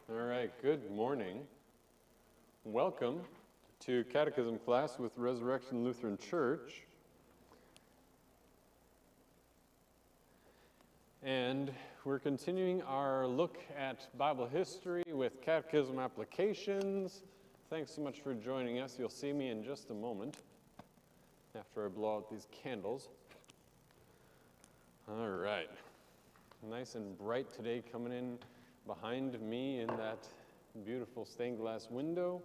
All right, good morning. Welcome to Catechism class with Resurrection Lutheran Church. And we're continuing our look at Bible history with catechism applications. Thanks so much for joining us. You'll see me in just a moment after I blow out these candles. All right. Nice and bright today coming in behind me in that beautiful stained glass window.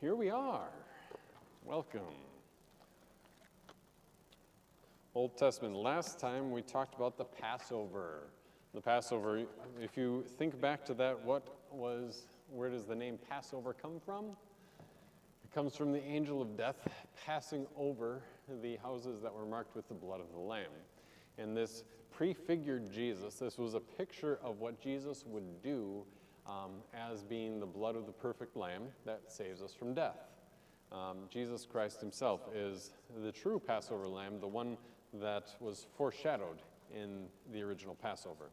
Here we are. Welcome. Old Testament. Last time we talked about the Passover. The Passover, if you think back to that, where does the name Passover come from? It comes from the angel of death passing over the houses that were marked with the blood of the Lamb. And this prefigured Jesus. This was a picture of what Jesus would do as being the blood of the perfect Lamb that saves us from death. Jesus Christ himself is the true Passover Lamb, the one that was foreshadowed in the original Passover.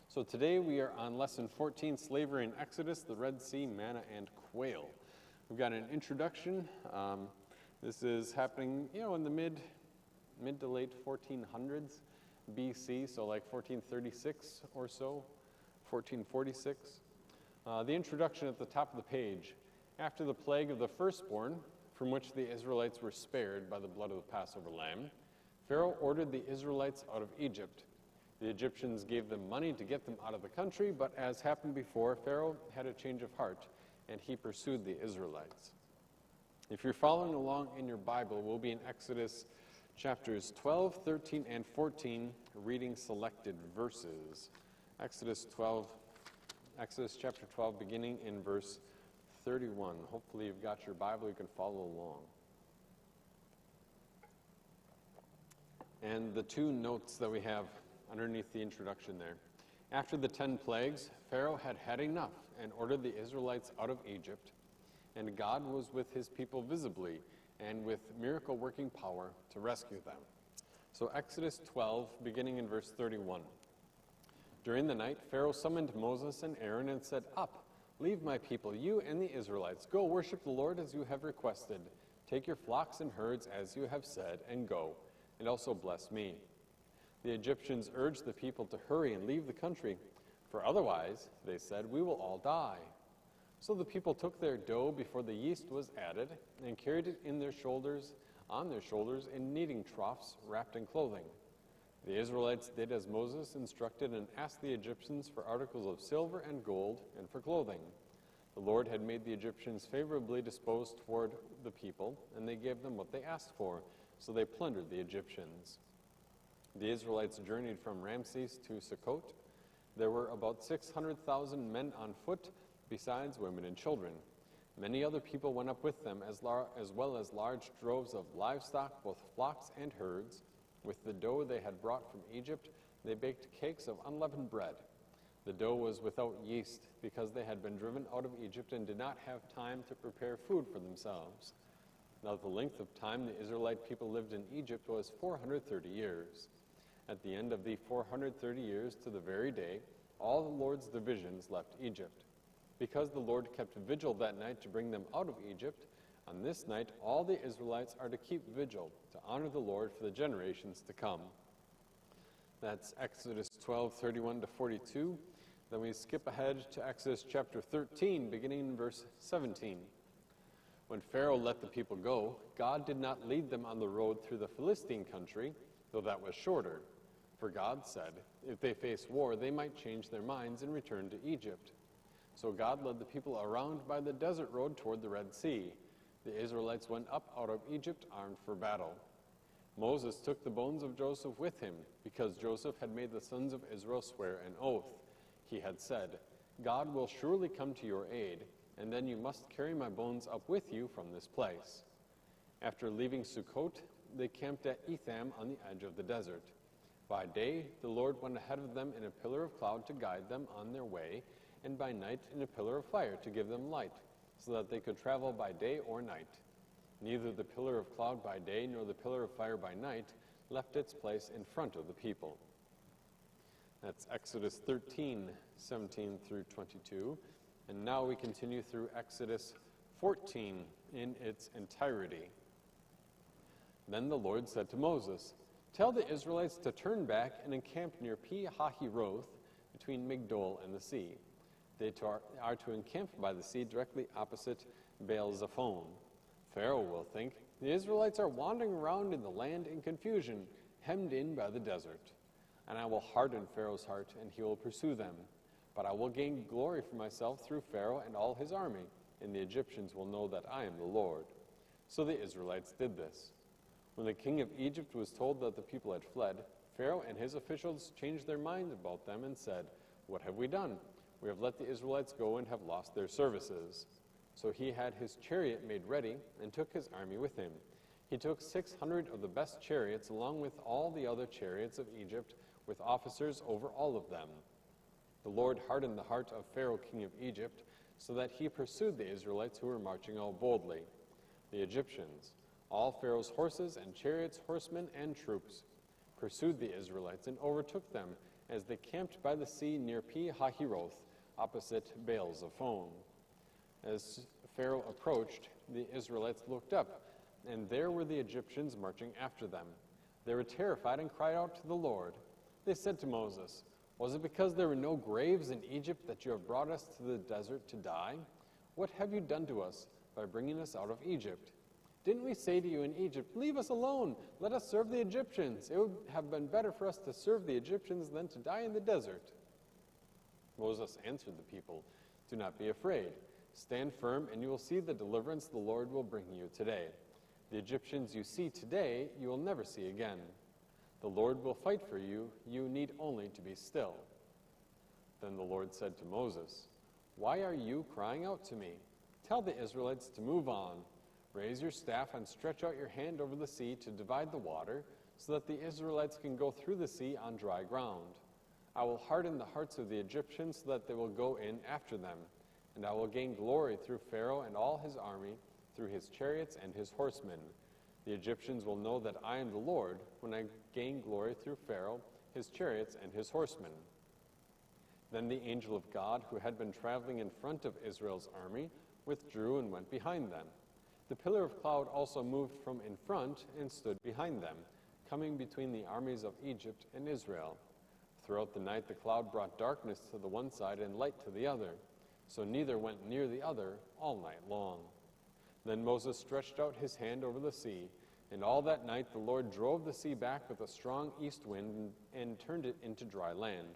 So today we are on Lesson 14, Slavery in Exodus, the Red Sea, Manna, and Quail. We've got an introduction. This is happening, in the mid to late 1400s BC, so like 1436 or so, 1446. The introduction at the top of the page. After the plague of the firstborn, from which the Israelites were spared by the blood of the Passover lamb, Pharaoh ordered the Israelites out of Egypt. The Egyptians gave them money to get them out of the country, but as happened before, Pharaoh had a change of heart, and he pursued the Israelites. If you're following along in your Bible, we'll be in Exodus chapters 12, 13, and 14, reading selected verses. Exodus chapter 12, beginning in verse 31. Hopefully you've got your Bible, you can follow along. And the two notes that we have underneath the introduction there. After the 10 plagues, Pharaoh had had enough and ordered the Israelites out of Egypt, and God was with his people visibly and with miracle-working power to rescue them. So Exodus 12, beginning in verse 31. During the night, Pharaoh summoned Moses and Aaron and said, "Up, leave my people, you and the Israelites. Go worship the Lord as you have requested. Take your flocks and herds as you have said, and go, and also bless me." The Egyptians urged the people to hurry and leave the country, for otherwise, they said, we will all die. So the people took their dough before the yeast was added and carried it on their shoulders in kneading troughs wrapped in clothing. The Israelites did as Moses instructed and asked the Egyptians for articles of silver and gold and for clothing. The Lord had made the Egyptians favorably disposed toward the people, and they gave them what they asked for, so they plundered the Egyptians. The Israelites journeyed from Ramses to Sukkot. There were about 600,000 men on foot, besides women and children. Many other people went up with them, as well as large droves of livestock, both flocks and herds. With the dough they had brought from Egypt, they baked cakes of unleavened bread. The dough was without yeast, because they had been driven out of Egypt and did not have time to prepare food for themselves. Now the length of time the Israelite people lived in Egypt was 430 years. At the end of the 430 years, to the very day, all the Lord's divisions left Egypt. Because the Lord kept vigil that night to bring them out of Egypt, on this night all the Israelites are to keep vigil to honor the Lord for the generations to come. That's Exodus 12, 31 to 42. Then we skip ahead to Exodus chapter 13, beginning in verse 17. When Pharaoh let the people go, God did not lead them on the road through the Philistine country, though that was shorter. For God said, if they face war, they might change their minds and return to Egypt. So God led the people around by the desert road toward the Red Sea. The Israelites went up out of Egypt armed for battle. Moses took the bones of Joseph with him, because Joseph had made the sons of Israel swear an oath. He had said, God will surely come to your aid, and then you must carry my bones up with you from this place. After leaving Sukkot, they camped at Etham on the edge of the desert. By day, the Lord went ahead of them in a pillar of cloud to guide them on their way, and by night in a pillar of fire to give them light, so that they could travel by day or night. Neither the pillar of cloud by day nor the pillar of fire by night left its place in front of the people. That's Exodus 13, 17 through 22. And now we continue through Exodus 14 in its entirety. Then the Lord said to Moses, "Tell the Israelites to turn back and encamp near Pi-hahiroth, between Migdol and the sea. They are to encamp by the sea directly opposite Baal-zephon. Pharaoh will think, the Israelites are wandering around in the land in confusion, hemmed in by the desert. And I will harden Pharaoh's heart, and he will pursue them. But I will gain glory for myself through Pharaoh and all his army, and the Egyptians will know that I am the Lord." So the Israelites did this. When the king of Egypt was told that the people had fled, Pharaoh and his officials changed their mind about them and said, "What have we done? We have let the Israelites go and have lost their services." So he had his chariot made ready and took his army with him. He took 600 of the best chariots along with all the other chariots of Egypt, with officers over all of them. The Lord hardened the heart of Pharaoh, king of Egypt, so that he pursued the Israelites who were marching out boldly. The Egyptians, all Pharaoh's horses and chariots, horsemen and troops, pursued the Israelites and overtook them as they camped by the sea near Pi-hahiroth, opposite Baal-zephon. As Pharaoh approached, the Israelites looked up, and there were the Egyptians marching after them. They were terrified and cried out to the Lord. They said to Moses, "Was it because there were no graves in Egypt that you have brought us to the desert to die? What have you done to us by bringing us out of Egypt? Didn't we say to you in Egypt, 'Leave us alone, let us serve the Egyptians'? It would have been better for us to serve the Egyptians than to die in the desert." Moses answered the people, "Do not be afraid. Stand firm, and you will see the deliverance the Lord will bring you today. The Egyptians you see today, you will never see again. The Lord will fight for you. You need only to be still." Then the Lord said to Moses, "Why are you crying out to me? Tell the Israelites to move on. Raise your staff and stretch out your hand over the sea to divide the water, so that the Israelites can go through the sea on dry ground. I will harden the hearts of the Egyptians so that they will go in after them, and I will gain glory through Pharaoh and all his army, through his chariots and his horsemen. The Egyptians will know that I am the Lord when I gain glory through Pharaoh, his chariots, and his horsemen." Then the angel of God, who had been traveling in front of Israel's army, withdrew and went behind them. The pillar of cloud also moved from in front and stood behind them, coming between the armies of Egypt and Israel. Throughout the night the cloud brought darkness to the one side and light to the other, so neither went near the other all night long. Then Moses stretched out his hand over the sea, and all that night the Lord drove the sea back with a strong east wind and turned it into dry land.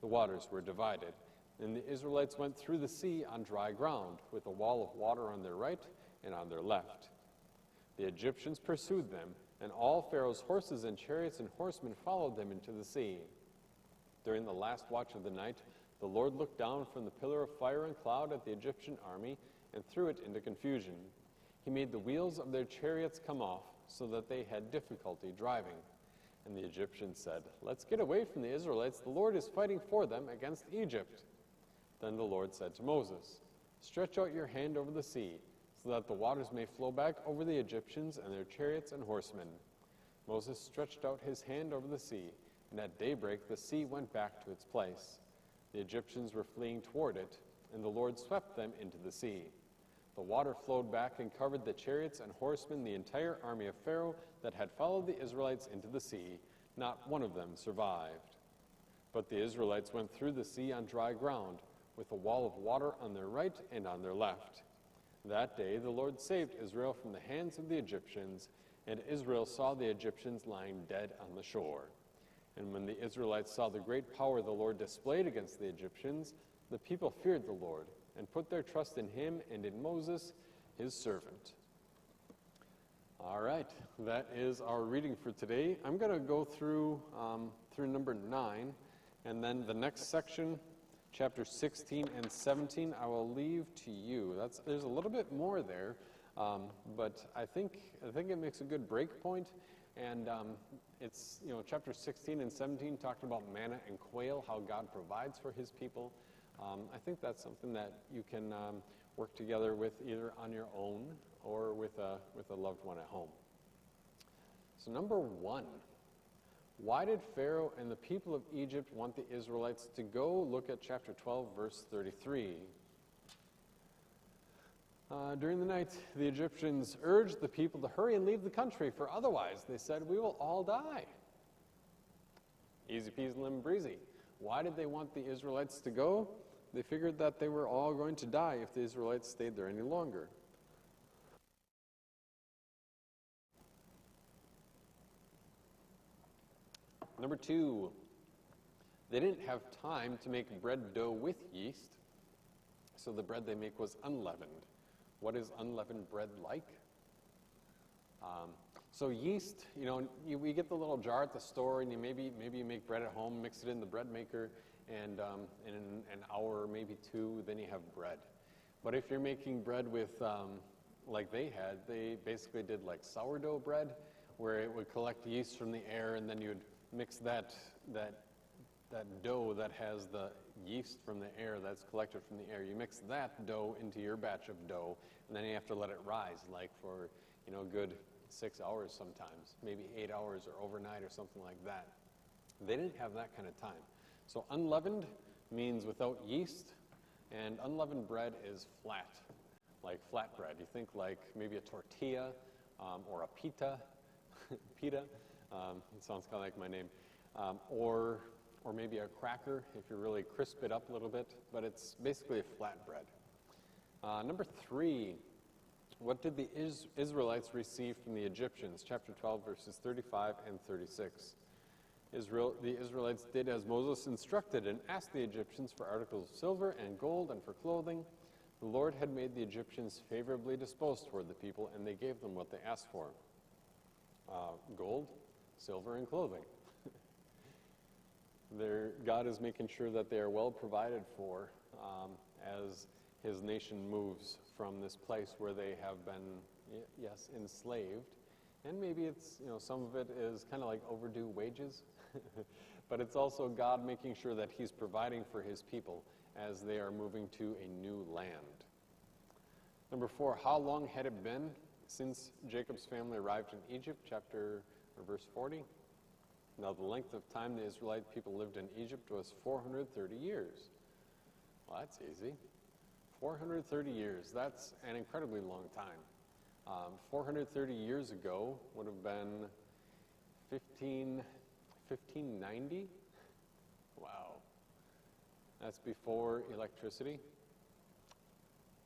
The waters were divided, and the Israelites went through the sea on dry ground, with a wall of water on their right and on their left. The Egyptians pursued them, and all Pharaoh's horses and chariots and horsemen followed them into the sea. During the last watch of the night, the Lord looked down from the pillar of fire and cloud at the Egyptian army and threw it into confusion. He made the wheels of their chariots come off, so that they had difficulty driving. And the Egyptians said, "Let's get away from the Israelites. The Lord is fighting for them against Egypt." Then the Lord said to Moses, "Stretch out your hand over the sea, so that the waters may flow back over the Egyptians and their chariots and horsemen." Moses stretched out his hand over the sea, and at daybreak the sea went back to its place. The Egyptians were fleeing toward it, and the Lord swept them into the sea. The water flowed back and covered the chariots and horsemen, the entire army of Pharaoh that had followed the Israelites into the sea. Not one of them survived. But the Israelites went through the sea on dry ground, with a wall of water on their right and on their left. That day the Lord saved Israel from the hands of the Egyptians, and Israel saw the Egyptians lying dead on the shore. And when the Israelites saw the great power the Lord displayed against the Egyptians, the people feared the Lord and put their trust in him and in Moses, his servant. All right, that is our reading for today. I'm going to go through number 9, and then the next section, chapter 16 and 17, I will leave to you. There's a little bit more there, but I think it makes a good break point. And it's, chapter 16 and 17 talking about manna and quail, how God provides for his people. I think that's something that you can work together with either on your own or with a loved one at home. So number 1, Why did Pharaoh and the people of Egypt want the Israelites to go? Look at chapter 12, verse 33. During the night, the Egyptians urged the people to hurry and leave the country, for otherwise, they said, we will all die. Easy peasy lemon breezy. Why did they want the Israelites to go? They figured that they were all going to die if the Israelites stayed there any longer. Number 2, they didn't have time to make bread dough with yeast, so the bread they make was unleavened. What is unleavened bread like? So yeast, we get the little jar at the store, and maybe you make bread at home, mix it in the bread maker, and in an hour, maybe 2, then you have bread. But if you're making bread with, like they basically did like sourdough bread, where it would collect yeast from the air, and then you'd mix that dough that has the yeast from the air that's collected from the air. You mix that dough into your batch of dough, and then you have to let it rise, like for a good 6 hours sometimes, maybe 8 hours or overnight or something like that. They didn't have that kind of time. So unleavened means without yeast, and unleavened bread is flat, like flat bread. You think like maybe a tortilla or a pita. Pita, it sounds kind of like my name. Or maybe a cracker if you really crisp it up a little bit, but it's basically a flat bread. Number 3, what did the Israelites receive from the Egyptians? Chapter 12, verses 35 and 36. The Israelites did as Moses instructed and asked the Egyptians for articles of silver and gold and for clothing. The Lord had made the Egyptians favorably disposed toward the people, and they gave them what they asked for. Gold, silver, and clothing. God is making sure that they are well provided for as his nation moves from this place where they have been, yes, enslaved. And maybe it's, some of it is kind of like overdue wages, but it's also God making sure that he's providing for his people as they are moving to a new land. Number 4, how long had it been since Jacob's family arrived in Egypt? Verse 40. Now the length of time the Israelite people lived in Egypt was 430 years. Well, that's easy. 430 years, that's an incredibly long time. 430 years ago would have been 1590. Wow. That's before electricity,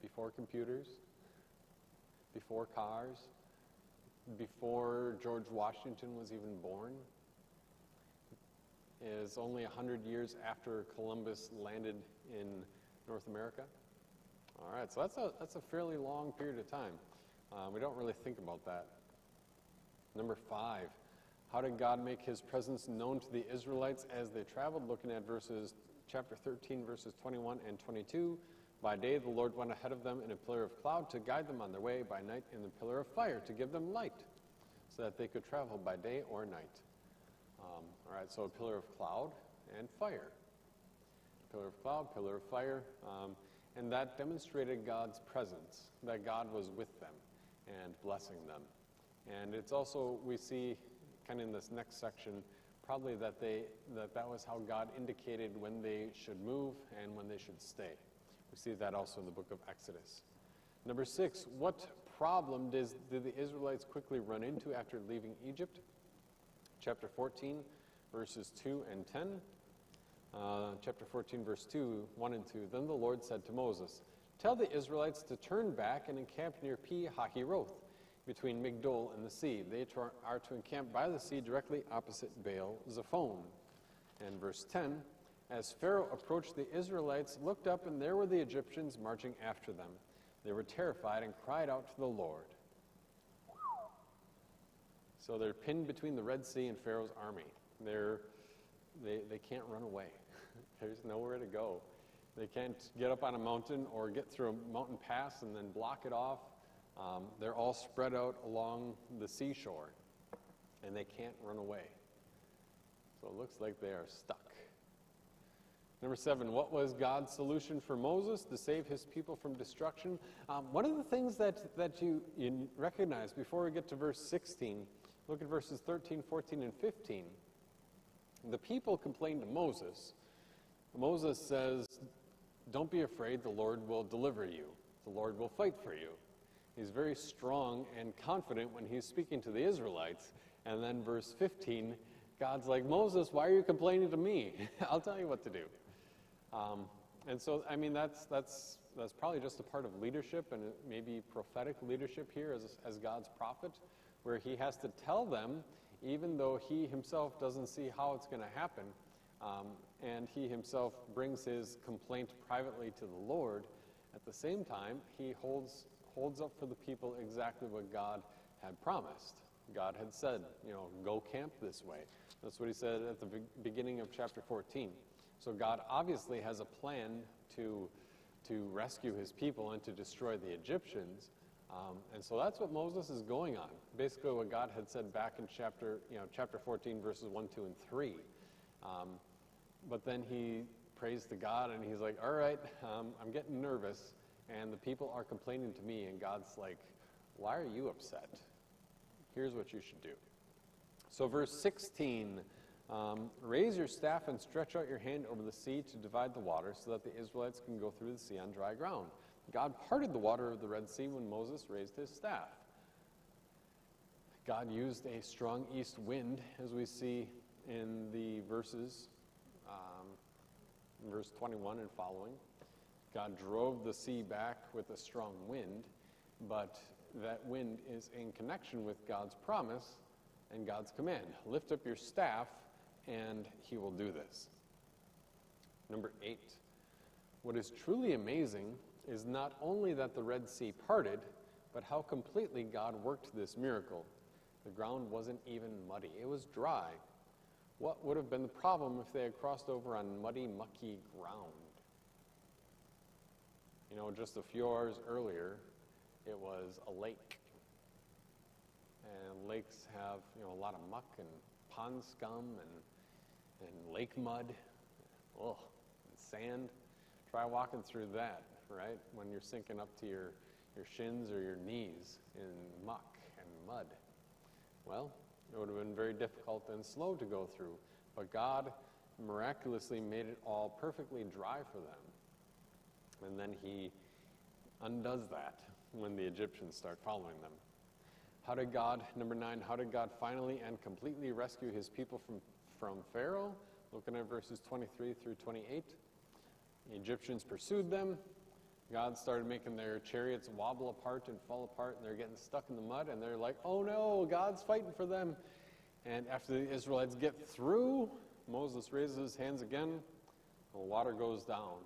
before computers, before cars, before George Washington was even born. Is only 100 years after Columbus landed in North America. All right, so that's a fairly long period of time. We don't really think about that. Number 5, how did God make his presence known to the Israelites as they traveled? Looking at chapter 13, verses 21 and 22. By day the Lord went ahead of them in a pillar of cloud to guide them on their way, by night in the pillar of fire to give them light, so that they could travel by day or night. All right, so a pillar of cloud and fire. Pillar of cloud, pillar of fire, and that demonstrated God's presence, that God was with them and blessing them. And it's also, we see kind of in this next section, probably that was how God indicated when they should move and when they should stay. We see that also in the book of Exodus. Number 6, what problem did the Israelites quickly run into after leaving Egypt? Chapter 14, verses 2 and 10. Chapter 14, verse 1 and 2. Then the Lord said to Moses, tell the Israelites to turn back and encamp near Pi-Hahiroth, between Migdol and the sea. They are to encamp by the sea directly opposite Baal-Zephon. And verse 10, as Pharaoh approached, the Israelites looked up, and there were the Egyptians marching after them. They were terrified and cried out to the Lord. So they're pinned between the Red Sea and Pharaoh's army. They can't run away. There's nowhere to go. They can't get up on a mountain or get through a mountain pass and then block it off. They're all spread out along the seashore, and they can't run away. So it looks like they are stuck. Number 7, what was God's solution for Moses to save his people from destruction? One of the things that you recognize before we get to verse 16, look at verses 13, 14, and 15. The people complain to Moses. Moses says, don't be afraid, the Lord will deliver you. The Lord will fight for you. He's very strong and confident when he's speaking to the Israelites. And then verse 15, God's like, Moses, why are you complaining to me? I'll tell you what to do. And so, I mean, that's probably just a part of leadership, and maybe prophetic leadership here as God's prophet, where he has to tell them, even though he himself doesn't see how it's going to happen, and he himself brings his complaint privately to the Lord. At the same time, he holds up for the people exactly what God had promised. God had said, go camp this way. That's what he said at the beginning of chapter 14. So God obviously has a plan to rescue his people and to destroy the Egyptians. And so that's what Moses is going on. Basically what God had said back in chapter 14, verses 1, 2, and 3. But then he prays to God, and he's like, all right, I'm getting nervous, and the people are complaining to me, and God's like, why are you upset? Here's what you should do. So verse 16, raise your staff and stretch out your hand over the sea to divide the water so that the Israelites can go through the sea on dry ground. God parted the water of the Red Sea when Moses raised his staff. God used a strong east wind, as we see in the verses, verse 21 and following. God drove the sea back with a strong wind, but that wind is in connection with God's promise and God's command. Lift up your staff, and he will do this. Number 8. What is truly amazing is not only that the Red Sea parted, but how completely God worked this miracle. The ground wasn't even muddy. It was dry. What would have been the problem if they had crossed over on muddy, mucky ground? Just a few hours earlier, it was a lake. And lakes have, a lot of muck and pond scum and lake mud, and sand. Try walking through that, right? When you're sinking up to your shins or your knees in muck and mud. Well, it would have been very difficult and slow to go through. But God miraculously made it all perfectly dry for them. And then he undoes that when the Egyptians start following them. Number 9, how did God finally and completely rescue his people from Pharaoh? Looking at verses 23 through 28. The Egyptians pursued them. God started making their chariots wobble apart and fall apart, and they're getting stuck in the mud, and they're like, oh no, God's fighting for them. And after the Israelites get through, Moses raises his hands again, the water goes down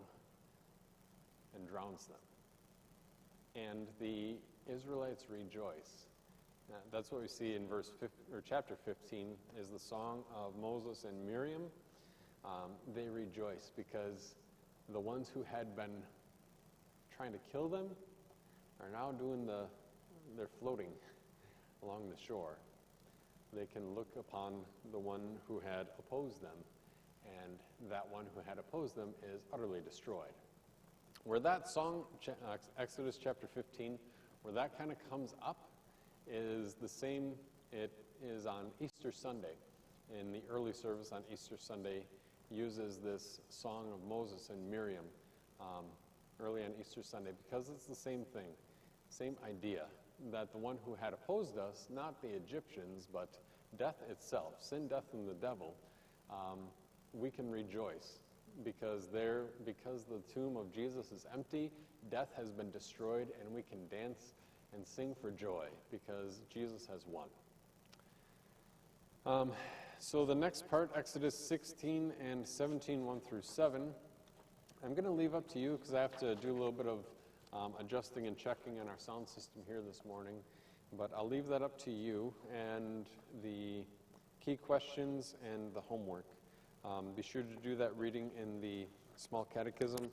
and drowns them. And the Israelites rejoice. That's what we see in chapter 15, is the song of Moses and Miriam. They rejoice because the ones who had been trying to kill them are now they're floating along the shore. They can look upon the one who had opposed them, and that one who had opposed them is utterly destroyed. Where that song, Exodus chapter 15, where that kind of comes up is the same, it is on Easter Sunday. In the early service on Easter Sunday, uses this song of Moses and Miriam early on Easter Sunday, because it's the same thing, same idea, that the one who had opposed us, not the Egyptians, but death itself, sin, death, and the devil, we can rejoice because the tomb of Jesus is empty, death has been destroyed, and we can dance and sing for joy because Jesus has won. So the next part, Exodus 16 and 17, 1 through 7, I'm going to leave up to you because I have to do a little bit of adjusting and checking on our sound system here this morning. But I'll leave that up to you and the key questions and the homework. Be sure to do that reading in the small catechism,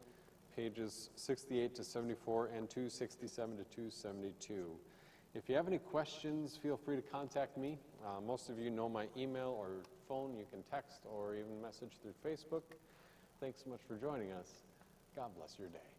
pages 68 to 74 and 267 to 272. If you have any questions, feel free to contact me. Most of you know my email or phone. You can text or even message through Facebook. Thanks so much for joining us. God bless your day.